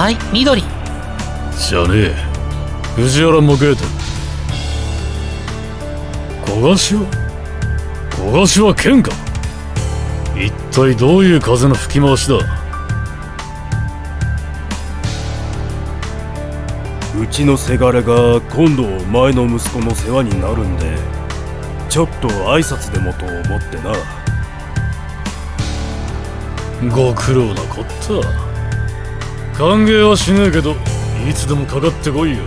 はい、緑。じゃねえ、藤原もゲート。小柏健か。一体どういう風の吹き回しだ。うちのせがれが今度お前の息子の世話になるんで、ちょっと挨拶でもと思ってな。ご苦労なこった。歓迎はしねえけど、いつでもかかってこいよ。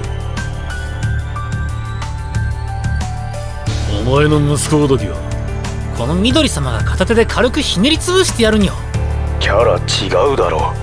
お前の息子ごときはこの緑様が片手で軽くひねり潰してやるによ。キャラ違うだろ。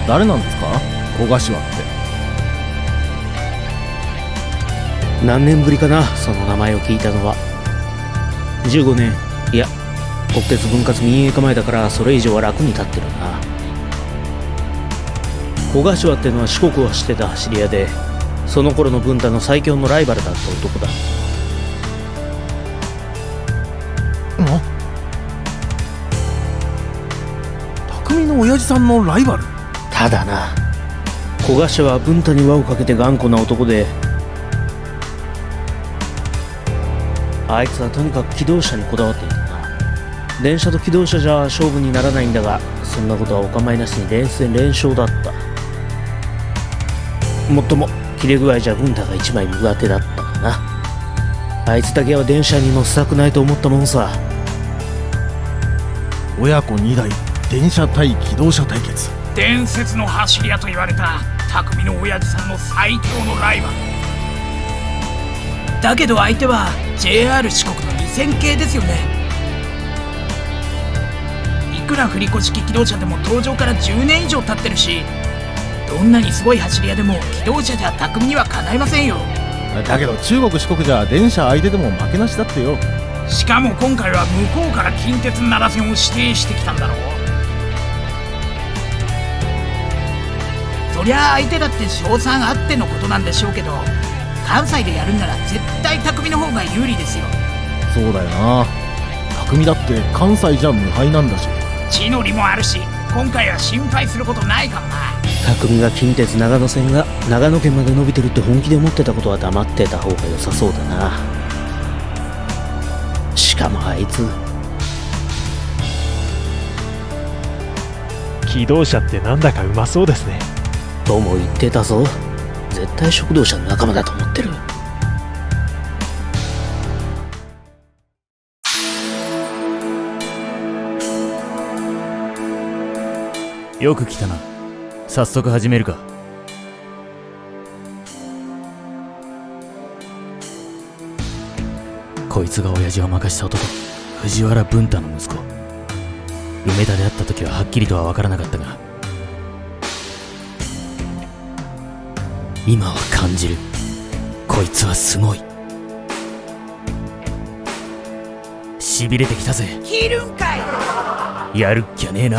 誰なんですか、小柏って。何年ぶりかな、その名前を聞いたのは。15年、いや国鉄分割民営化前だから、それ以上は楽に立ってるな。小柏ってのは四国を走ってた走り屋で、その頃の文太の最強のライバルだった男だ。匠の親父さんのライバル。ただな、小柏は文太に輪をかけて頑固な男で、あいつはとにかく機動車にこだわっていたな。電車と機動車じゃ勝負にならないんだが、そんなことはお構いなしに連戦連勝だった。もっとも切れ具合じゃ文太が一枚苦手だったかな。あいつだけは電車に乗せたくないと思ったもんさ。親子2代電車対機動車対決。伝説の走り屋と言われた匠の親父さんの最強のライバルだけど、相手は JR 四国の2000系ですよね。いくら振越式機動車でも登場から10年以上経ってるし、どんなにすごい走り屋でも機動車じゃ匠にはかないませんよ。だけど中国四国じゃ電車相手でも負けなしだってよ。しかも今回は向こうから近鉄奈良線を指定してきたんだろう。そりゃあ相手だって賞賛あってのことなんでしょうけど、関西でやるんなら絶対匠の方が有利ですよ。そうだよな、匠だって関西じゃ無敗なんだし。地の利もあるし、今回は心配することないかもな。匠が近鉄長野線が長野県まで伸びてるって本気で思ってたことは黙ってた方が良さそうだな。しかもあいつ機動車ってなんだかうまそうですね。とも言ってたぞ。絶対食堂車の仲間だと思ってる。よく来たな。早速始めるか。こいつが親父を任した男、藤原文太の息子。梅田で会った時ははっきりとは分からなかったが、今は感じる。こいつはすごい。しびれてきたぜ。切るんかい。やるっきゃねえな。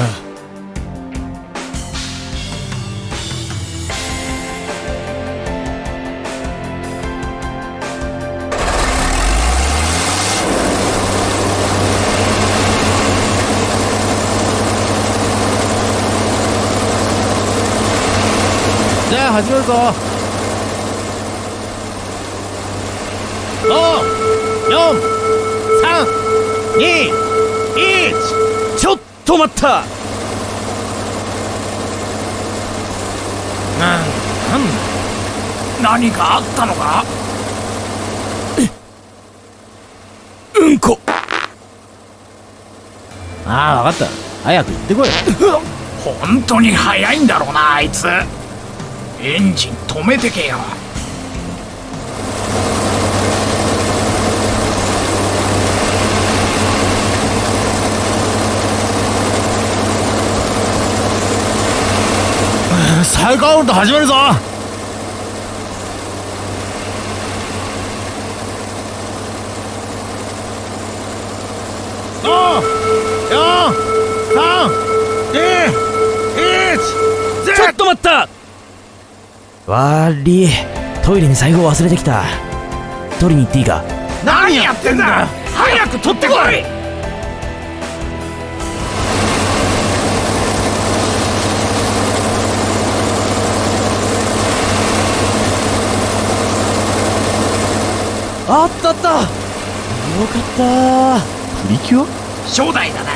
じゃあ始めるぞ。5、4、3、2、1。ちょっと待った。何かあったのか。うんこ。ああ、分かった。早く行ってこい。本当に速いんだろうな、あいつ。エンジン止めてけよ。サイコアウト始めるぞ。ちょっと待った。悪い、トイレに財布を忘れてきた。取りに行っていいか。何やってんだ、早く取ってこい。あったあった、よかった。プリキュア？初代だな。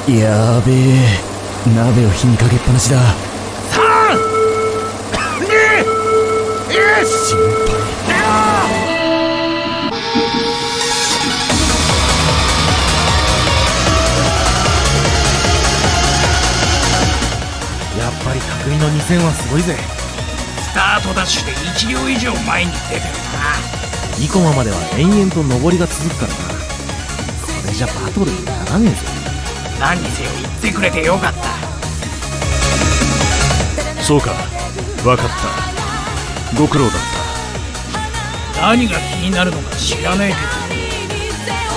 やべえ、鍋を火にかけっぱなしだ。心やっぱり匠の2000はすごいぜ。スタートダッシュで1秒以上前に出てるな。2コマまでは延々と上りが続くからな。これじゃバトルにならねえぜ。何にせよ言ってくれてよかった。そうか、分かった。ご苦労だった。何が気になるのか知らねえけ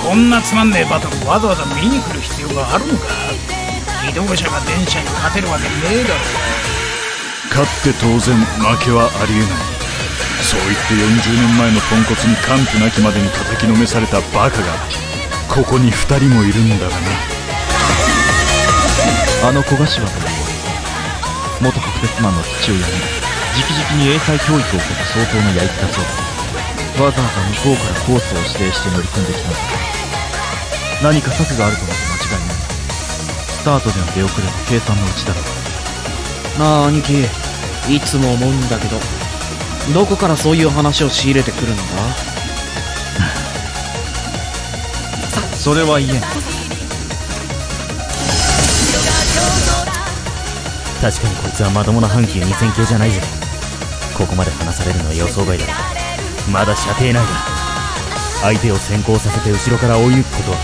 ど、こんなつまんねえバトルわざわざ見に来る必要があるのか。機動車が電車に勝てるわけねえだろ。勝って当然負けはありえない。そう言って40年前のポンコツに完膚なきまでに叩きのめされたバカがここに2人もいるんだがな。あの小柏という元国鉄マンの父親に直々に英才教育を受けた相当なやり手だそうだ。わざわざ向こうからコースを指定して乗り込んできたんだ。何か策があるとなって間違いない。スタートでの出遅れは計算のうちだろう。なあ兄貴、いつも思うんだけど、どこからそういう話を仕入れてくるんだ？それは言えん。確かにこいつはまともな阪急2000系じゃないぜ。ここまで話されるのは予想外だ。まだ射程内だ。相手を先行させて後ろから追い抜くことは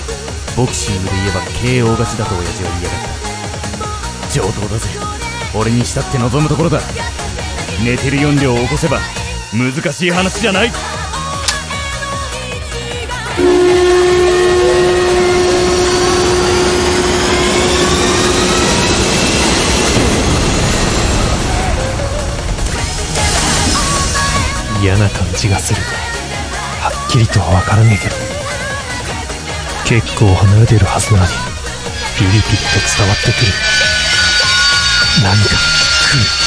ボクシングで言えば KO 勝ちだと親父は言いやがった。上等だぜ。俺にしたって望むところだ。寝てる4両を起こせば難しい話じゃない。嫌な感じがする。はっきりとは分からねえけど、結構離れてるはずなのにピリピリと伝わってくる。何か来る。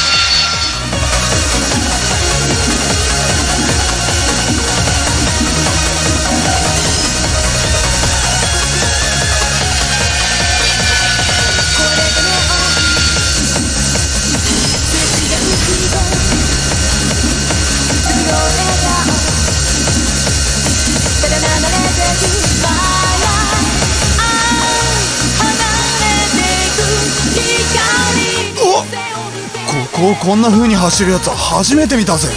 こんな風に走るやつは初めて見たぜ。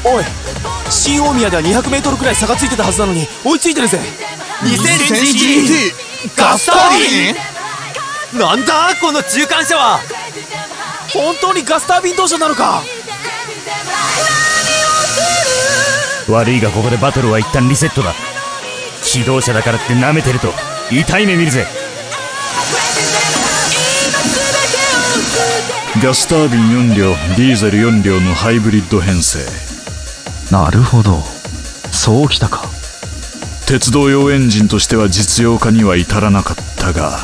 おい、新大宮では 200m くらい差がついてたはずなのに追いついてるぜ。 2000GT ガスタービン？なんだこの中間車は。本当にガスタービン同士なのか。悪いがここでバトルは一旦リセットだ。機動車だからって舐めてると痛い目見るぜ。ガスタービン4両、ディーゼル4両のハイブリッド編成。なるほど、そうきたか。鉄道用エンジンとしては実用化には至らなかったが、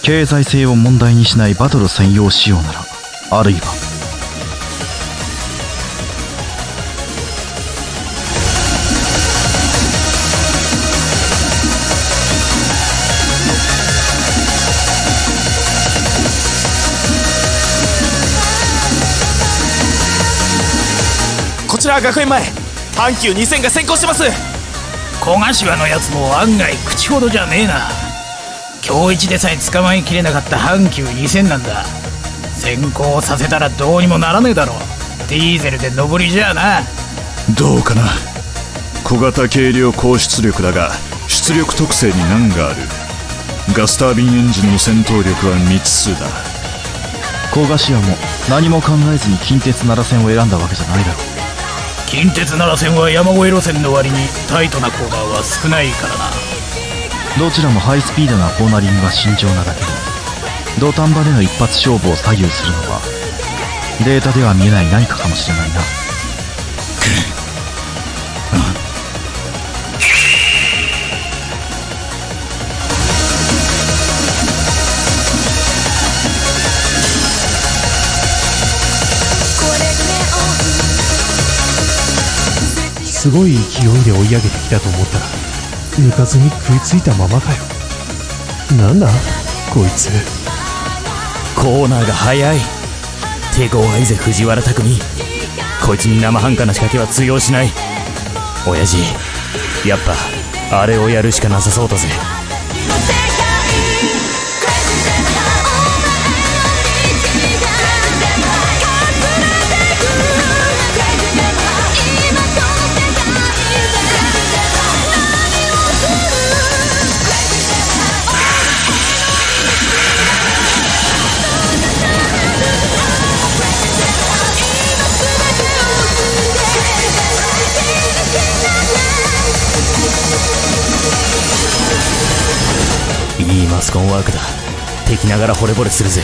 経済性を問題にしないバトル専用仕様なら、あるいはこちらは学園前、阪急2000が先行してます。小柏のやつも案外口ほどじゃねえな。今日一でさえ捕まえきれなかった阪急2000なんだ。先行させたらどうにもならねえだろ。ディーゼルで上りじゃあな。どうかな。小型軽量高出力だが出力特性に難がある。ガスタービンエンジンの戦闘力は未知数だ。小頭も何も考えずに近鉄奈良線を選んだわけじゃないだろう。近鉄奈良線は山越え路線の割にタイトなコーナーは少ないからな。どちらもハイスピードなコーナリングが慎重なだけで、土壇場での一発勝負を左右するのはデータでは見えない何かかもしれないな。すごい勢いで追い上げてきたと思ったら抜かずに食いついたままかよ。なんだこいつ。コーナーが速い。手強いぜ藤原匠。こいつに生半可な仕掛けは通用しない。親父やっぱあれをやるしかなさそうだぜ。いいマスコンワークだ。敵ながら惚れ惚れするぜ。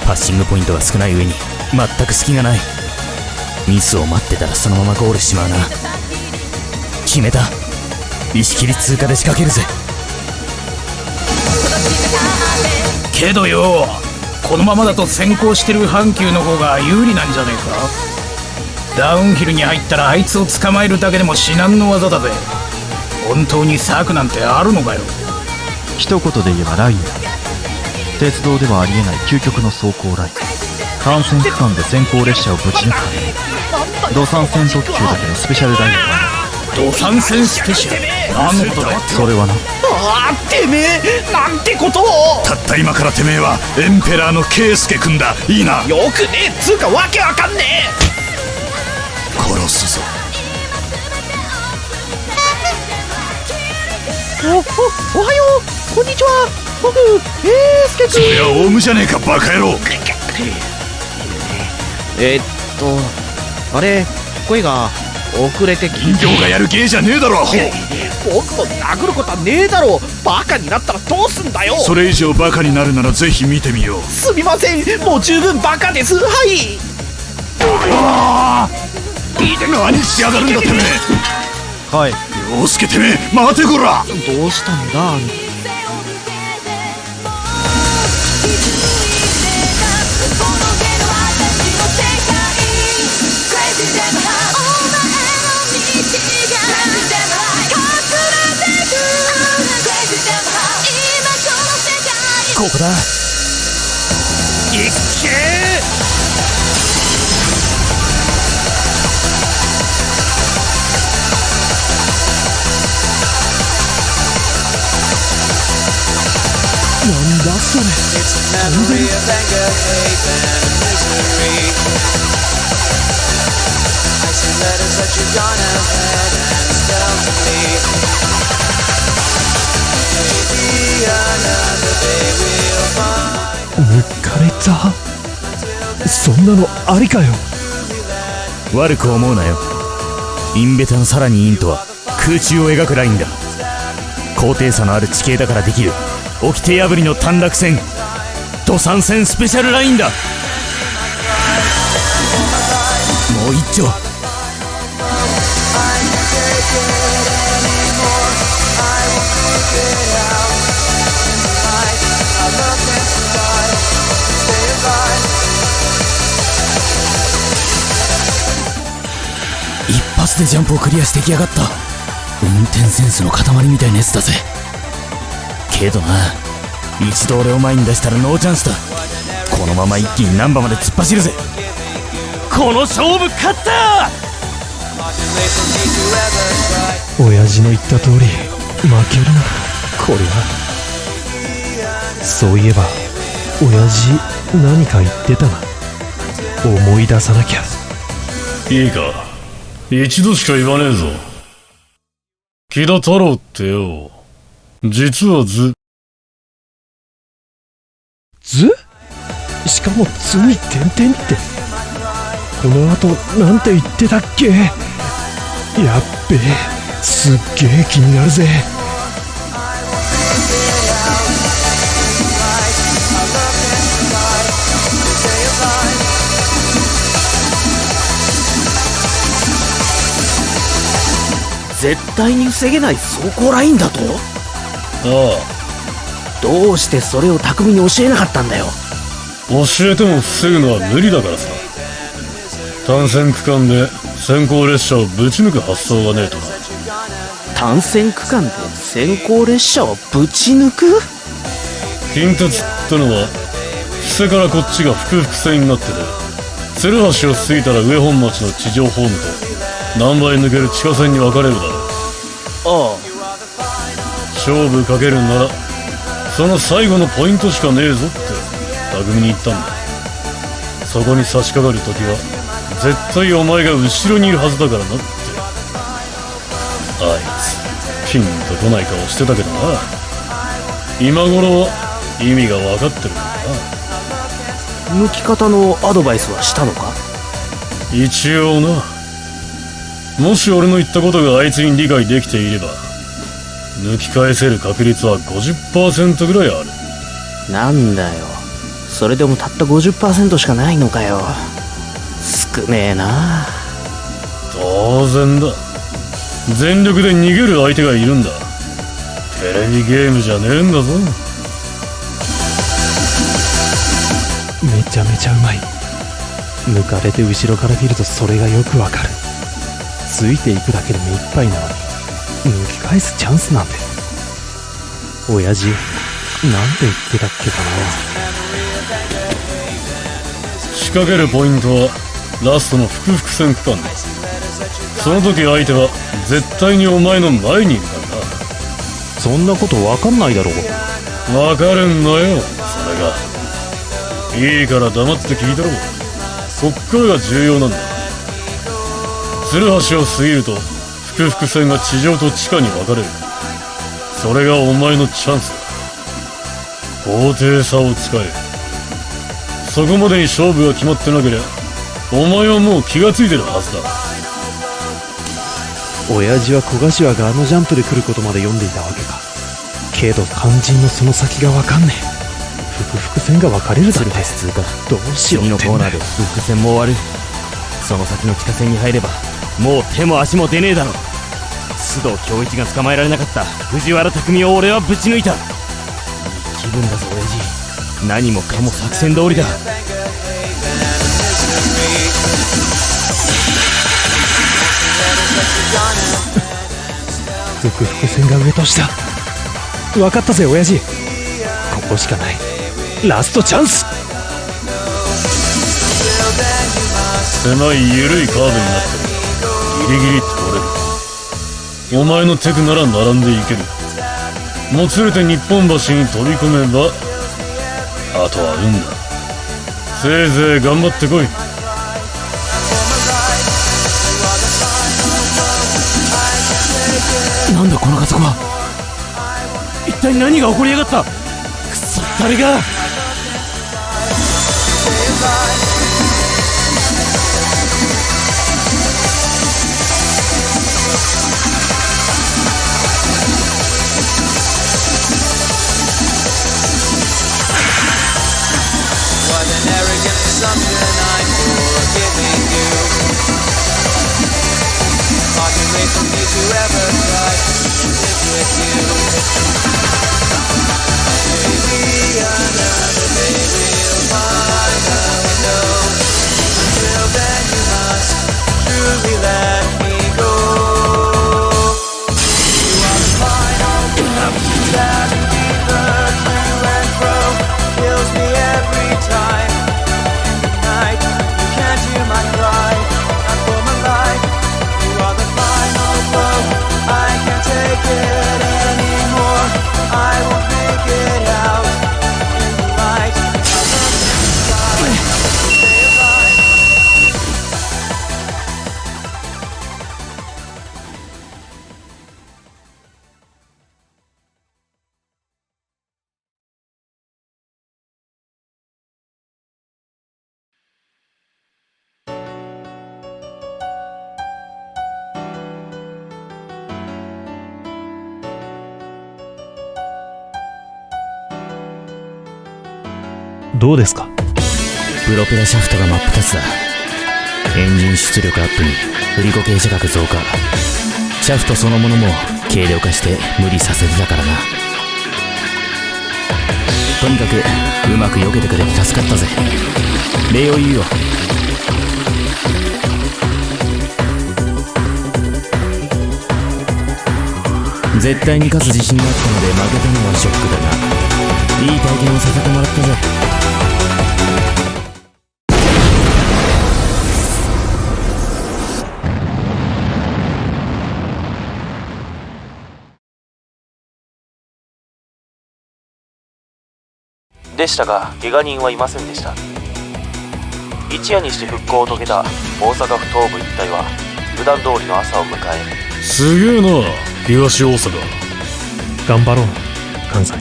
パッシングポイントが少ない上に全く隙がない。ミスを待ってたらそのままゴールしまうな。決めた。石切り通過で仕掛けるぜ。けどよ、このままだと先行してる阪急の方が有利なんじゃねえか。ダウンヒルに入ったらあいつを捕まえるだけでも至難の技だぜ。本当に策なんてあるのかよ。一言で言えばラインだ。鉄道ではありえない究極の走行ライン。単線区間で先行列車をぶち抜くために土山線特急だけのスペシャルラインだ。土山線スペシャル。何のことだよ。それはな。ああ、てめえなんてことを。たった今からてめえはエンペラーのケイスケ君だ。いいな。よくねえつうかわけわかんねえ。殺すぞ。おはよう、こんにちは。僕スケそりゃオウムじゃねえかバカ野郎。あれ声が遅れて人形がやる芸じゃねえだろアホ。僕も殴ることはねえだろ。バカになったらどうすんだよ。それ以上バカになるならぜひ見てみよう。すみません、もう十分バカです。はい。何しやがるんだてめえ。はい。陽介てめえ待てこら。どうしたんだ。ここだ。いっけー。なんだそれ。飛んでる。抜かれた。そんなのありかよ。悪く思うなよ。インベタのさらにインとは空中を描くラインだ。高低差のある地形だからできる掟破りの短絡線、土山線スペシャルラインだ。もう一丁。一発でジャンプをクリアしてきやがった。運転センスの塊みたいなやつだぜ。けどな、一度俺を前に出したらノーチャンスだ。このまま一気に難波まで突っ走るぜ。この勝負勝った。親父の言った通り負けるな。こりゃそういえば親父何か言ってたな。思い出さなきゃ。いいか、一度しか言わねえぞ。木田太郎ってよ、実は図しかも図に点々って。この後なんて言ってたっけ。やっべえ、すっげえ気になるぜ。絶対に防げない走行ラインだと。ああ、どうしてそれを巧みに教えなかったんだよ。教えても防ぐのは無理だからさ。単線区間で先行列車をぶち抜く発想がねえとな。単線区間で先行列車をぶち抜く。近鉄ってのは布施からこっちが複々線になってて、鶴橋を過ぎたら上本町の地上ホームと難波へ抜ける地下線に分かれるだろう。ああ、勝負かけるならその最後のポイントしかねえぞって巧みに言ったんだ。そこに差し掛かる時は絶対お前が後ろにいるはずだからなって。あいつピンとこない顔してたけどな、今頃は意味が分かってるからな。抜き方のアドバイスはしたのか。一応な。もし俺の言ったことがあいつに理解できていれば抜き返せる確率は 50% ぐらいある。なんだよ、それでもたった 50% しかないのかよ。少ねえな。当然だ。全力で逃げる相手がいるんだ。テレビゲームじゃねえんだぞ。めちゃめちゃうまい。抜かれて後ろから見るとそれがよくわかる。ついていくだけで目いっぱいなのに抜き返すチャンスなんて。親父なんて言ってたっけかな。仕掛けるポイントはラストの複々線区間だ。その時相手は絶対にお前の前にいるからな。そんなことわかんないだろう。わかるんだよ、それが。いいから黙って聞いてろ。こっからが重要なんだ。鶴橋を過ぎると複々線が地上と地下に分かれる。それがお前のチャンスだ。高低差を使え。そこまでに勝負が決まってなければお前はもう気がついてるはずだ。親父は小柏があのジャンプで来ることまで読んでいたわけか。けど肝心のその先がわかんねえ。複々線が分かれるだって。鶴橋通過。どうしようってんだよ。次のコーナーで複々線も終わる。その先の地下線に入ればもう手も足も出ねえだろ。須藤恭一が捕まえられなかった藤原匠を俺はぶち抜いた。いい気分だぞ親父。何もかも作戦通りだ。複々線が上と下。分かったぜ親父。ここしかないラストチャンス。狭い緩いカーブになってる。ギリギリ通れる。お前のテクなら並んでいける。もつれて日本橋に飛び込めばあとは運だ。せいぜい頑張ってこい。なんだこの家族は。一体何が起こりやがった。くそ、誰が。どうですか？プロペラシャフトが真っ二つだ。エンジン出力アップに振り子傾斜角増加、シャフトそのものも軽量化して無理させてたからな。とにかくうまく避けてくれて助かったぜ。礼を言うよ。絶対に勝つ自信があったので負けたのはショックだが、いい体験をさせてもらったぜ。でしたが、怪我人はいませんでした。一夜にして復興を遂げた大阪府東部一帯は普段通りの朝を迎え、すげえな東大阪。頑張ろう関西。